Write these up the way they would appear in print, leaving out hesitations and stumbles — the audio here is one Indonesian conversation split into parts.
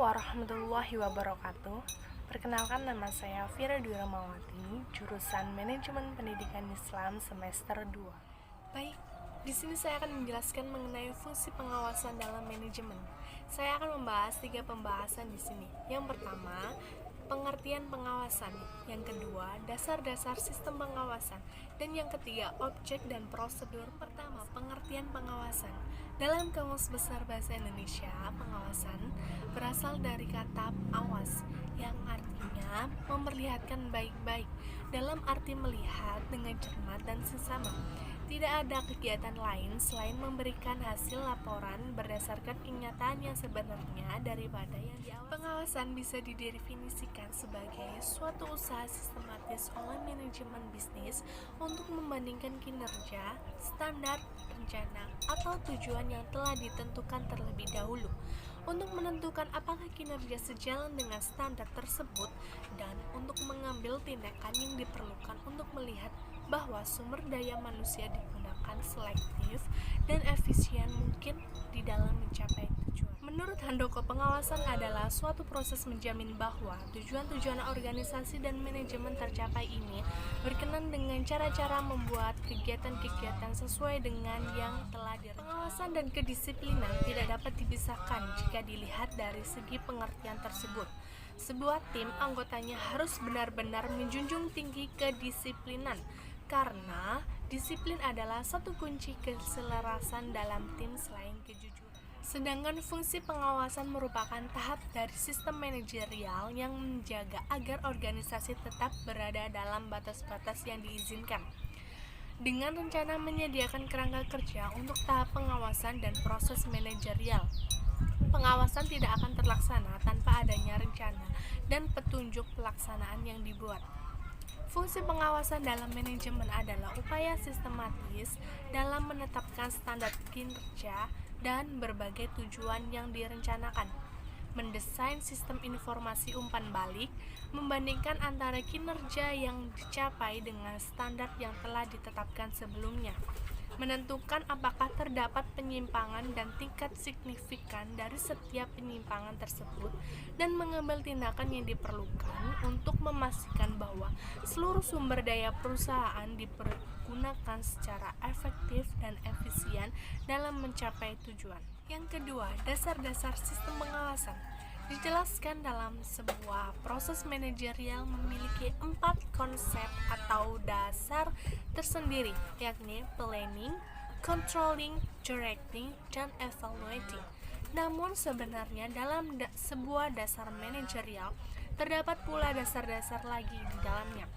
warahmatullahi wabarakatuh. Perkenalkan, nama saya Fira Dwi Ramawati, jurusan Manajemen Pendidikan Islam semester 2. Baik, di sini saya akan menjelaskan mengenai fungsi pengawasan dalam manajemen. Saya akan membahas 3 pembahasan di sini. Yang pertama, pengertian pengawasan. Yang kedua, dasar-dasar sistem pengawasan. Dan yang ketiga, objek dan prosedur. Pertama, pengertian pengawasan. Dalam Kamus Besar Bahasa Indonesia, pengawasan berasal dari kata awas, yang artinya memperlihatkan baik-baik, dalam arti melihat dengan cermat dan seksama. Tidak ada kegiatan lain selain memberikan hasil laporan berdasarkan kenyataan yang sebenarnya daripada yang diawasi. Pengawasan bisa didefinisikan sebagai suatu usaha sistematis oleh manajemen bisnis untuk membandingkan kinerja, standar, rencana, atau tujuan yang telah ditentukan terlebih dahulu, untuk menentukan apakah kinerja sejalan dengan standar tersebut, dan untuk mengambil tindakan yang diperlukan untuk melihat bahwa sumber daya manusia digunakan selektif dan efisien mungkin di dalam mencapai tujuan. Menurut Handoko, pengawasan adalah suatu proses menjamin bahwa tujuan-tujuan organisasi dan manajemen tercapai ini berkenan dengan cara-cara membuat kegiatan-kegiatan sesuai dengan yang telah direncanakan. Pengawasan dan kedisiplinan tidak dapat dipisahkan jika dilihat dari segi pengertian tersebut. Sebuah tim, anggotanya harus benar-benar menjunjung tinggi kedisiplinan, karena disiplin adalah satu kunci keselarasan dalam tim selain kejujuran. Sedangkan fungsi pengawasan merupakan tahap dari sistem manajerial yang menjaga agar organisasi tetap berada dalam batas-batas yang diizinkan, dengan rencana menyediakan kerangka kerja untuk tahap pengawasan dan proses manajerial. Pengawasan tidak akan terlaksana tanpa adanya rencana dan petunjuk pelaksanaan yang dibuat. Fungsi pengawasan dalam manajemen adalah upaya sistematis dalam menetapkan standar kinerja dan berbagai tujuan yang direncanakan, mendesain sistem informasi umpan balik, membandingkan antara kinerja yang dicapai dengan standar yang telah ditetapkan sebelumnya, menentukan apakah terdapat penyimpangan dan tingkat signifikan dari setiap penyimpangan tersebut, dan mengambil tindakan yang diperlukan untuk memastikan bahwa seluruh sumber daya perusahaan dipergunakan secara efektif dan efisien dalam mencapai tujuan. Yang kedua, dasar-dasar sistem pengawasan. Dijelaskan dalam sebuah proses manajerial memiliki 4 konsep atau dasar tersendiri, yakni planning, controlling, directing, dan evaluating. Namun sebenarnya dalam sebuah dasar manajerial terdapat pula dasar-dasar lagi di dalamnya.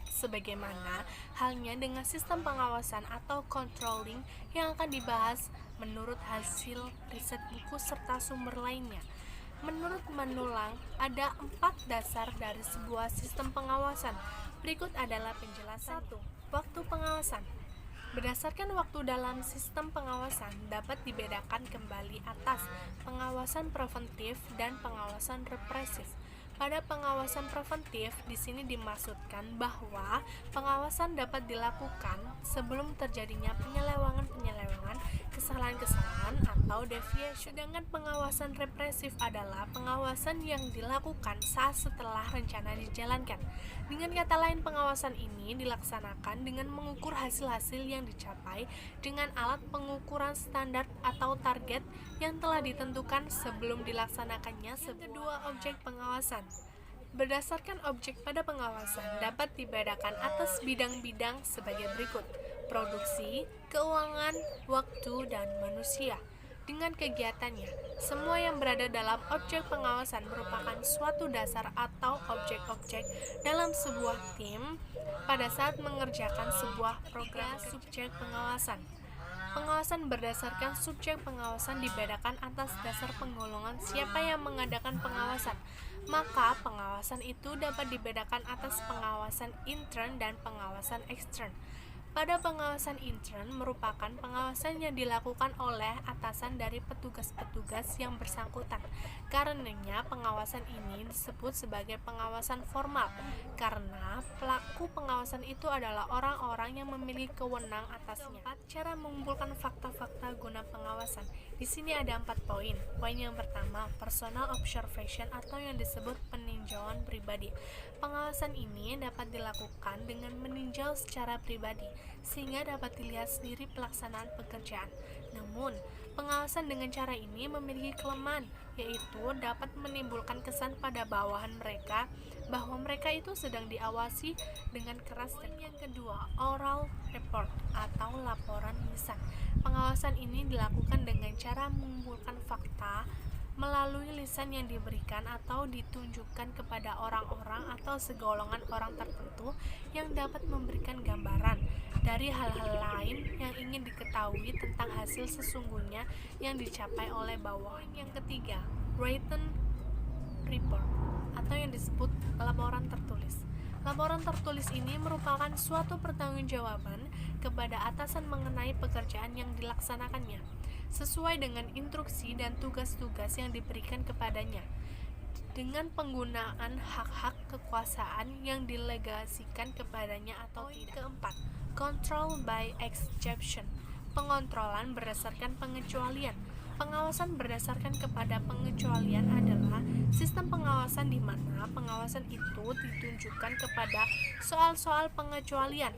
Sebagaimana halnya dengan sistem pengawasan atau controlling yang akan dibahas menurut hasil riset buku serta sumber lainnya. Menurut Manulang, ada 4 dasar dari sebuah sistem pengawasan. Berikut adalah penjelasan. 1. Waktu pengawasan. Berdasarkan waktu dalam sistem pengawasan dapat dibedakan kembali atas pengawasan preventif dan pengawasan represif. Pada pengawasan preventif, di sini dimaksudkan bahwa pengawasan dapat dilakukan sebelum terjadinya penyelewangan, kesalahan-kesalahan atau deviasi. Sedangkan pengawasan represif adalah pengawasan yang dilakukan saat setelah rencana dijalankan. Dengan kata lain, pengawasan ini dilaksanakan dengan mengukur hasil-hasil yang dicapai dengan alat pengukuran standar atau target yang telah ditentukan sebelum dilaksanakannya. Kedua, objek pengawasan. Berdasarkan objek pada pengawasan dapat dibedakan atas bidang-bidang sebagai berikut: produksi, keuangan, waktu, dan manusia. Dengan kegiatannya, semua yang berada dalam objek pengawasan merupakan suatu dasar atau objek-objek dalam sebuah tim pada saat mengerjakan sebuah program. Subjek pengawasan. Pengawasan berdasarkan subjek pengawasan dibedakan atas dasar penggolongan siapa yang mengadakan pengawasan. Maka pengawasan itu dapat dibedakan atas pengawasan intern dan pengawasan ekstern. Pada pengawasan intern merupakan pengawasan yang dilakukan oleh atasan dari petugas-petugas yang bersangkutan. Karenanya pengawasan ini disebut sebagai pengawasan formal, karena pelaku pengawasan itu adalah orang-orang yang memiliki kewenang atasnya. Keempat, cara mengumpulkan fakta-fakta guna pengawasan. Di sini ada 4 poin. Poin yang pertama, personal observation atau yang disebut peninjauan pribadi. Pengawasan ini dapat dilakukan dengan meninjau secara pribadi, sehingga dapat dilihat sendiri pelaksanaan pekerjaan. Namun, pengawasan dengan cara ini memiliki kelemahan, yaitu dapat menimbulkan kesan pada bawahan mereka bahwa mereka itu sedang diawasi dengan keras. Dan yang kedua, oral report atau laporan lisan. Pengawasan ini dilakukan dengan cara mengumpulkan fakta melalui lisan yang diberikan atau ditunjukkan kepada orang-orang atau segolongan orang tertentu yang dapat memberikan gambaran dari hal-hal lain yang ingin diketahui tentang hasil sesungguhnya yang dicapai oleh bawahan. Yang ketiga, written report atau yang disebut laporan tertulis. Laporan tertulis ini merupakan suatu pertanggungjawaban kepada atasan mengenai pekerjaan yang dilaksanakannya, sesuai dengan instruksi dan tugas-tugas yang diberikan kepadanya, dengan penggunaan hak-hak kekuasaan yang dilegasikan kepadanya atau tidak. Keempat, control by exception, pengontrolan berdasarkan pengecualian. Pengawasan berdasarkan kepada pengecualian adalah sistem pengawasan di mana pengawasan itu ditunjukkan kepada soal-soal pengecualian.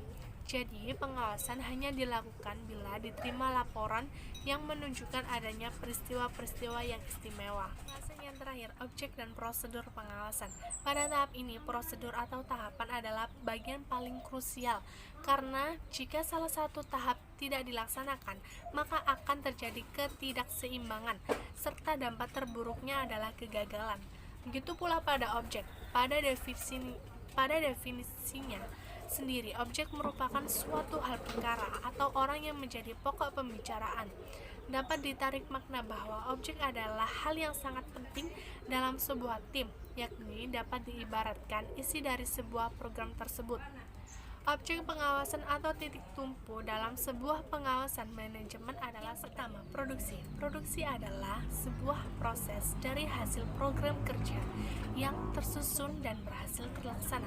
Jadi, pengawasan hanya dilakukan bila diterima laporan yang menunjukkan adanya peristiwa-peristiwa yang istimewa. Pengawasan yang terakhir, objek dan prosedur pengawasan. Pada tahap ini, prosedur atau tahapan adalah bagian paling krusial, karena jika salah satu tahap tidak dilaksanakan, maka akan terjadi ketidakseimbangan, serta dampak terburuknya adalah kegagalan. Begitu pula pada objek. Pada definisinya sendiri, objek merupakan suatu hal perkara atau orang yang menjadi pokok pembicaraan. Dapat ditarik makna bahwa objek adalah hal yang sangat penting dalam sebuah tim, yakni dapat diibaratkan isi dari sebuah program tersebut. Objek pengawasan atau titik tumpu dalam sebuah pengawasan manajemen adalah pertama, produksi. Produksi adalah sebuah proses dari hasil program kerja yang tersusun dan berhasil terlaksana.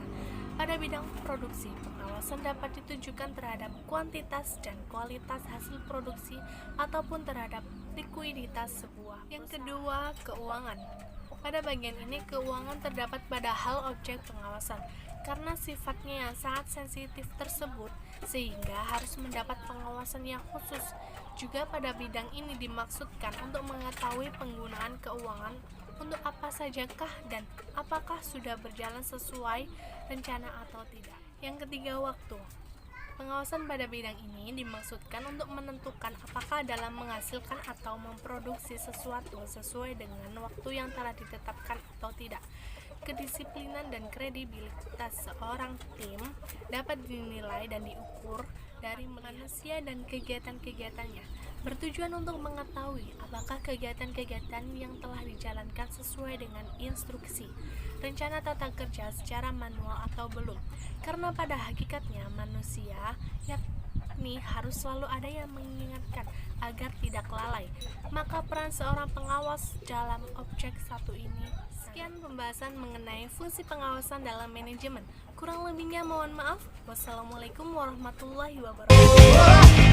Pada bidang produksi, pengawasan dapat ditujukan terhadap kuantitas dan kualitas hasil produksi ataupun terhadap likuiditas sebuah. Yang kedua, keuangan. Pada bagian ini, keuangan terdapat pada hal objek pengawasan. Karena sifatnya yang sangat sensitif tersebut, sehingga harus mendapat pengawasan yang khusus. Juga pada bidang ini dimaksudkan untuk mengetahui penggunaan keuangan untuk apa sajakah dan apakah sudah berjalan sesuai rencana atau tidak. Yang ketiga, waktu. Pengawasan pada bidang ini dimaksudkan untuk menentukan apakah dalam menghasilkan atau memproduksi sesuatu sesuai dengan waktu yang telah ditetapkan atau tidak. Kedisiplinan dan kredibilitas seorang tim dapat dinilai dan diukur dari manusia dan kegiatan-kegiatannya, bertujuan untuk mengetahui apakah kegiatan-kegiatan yang telah dijalankan sesuai dengan instruksi, rencana tata kerja secara manual atau belum. Karena pada hakikatnya manusia yakni harus selalu ada yang mengingatkan agar tidak lalai. Maka peran seorang pengawas dalam objek satu ini. Sekian pembahasan mengenai fungsi pengawasan dalam manajemen. Kurang lebihnya mohon maaf. Wassalamualaikum warahmatullahi wabarakatuh.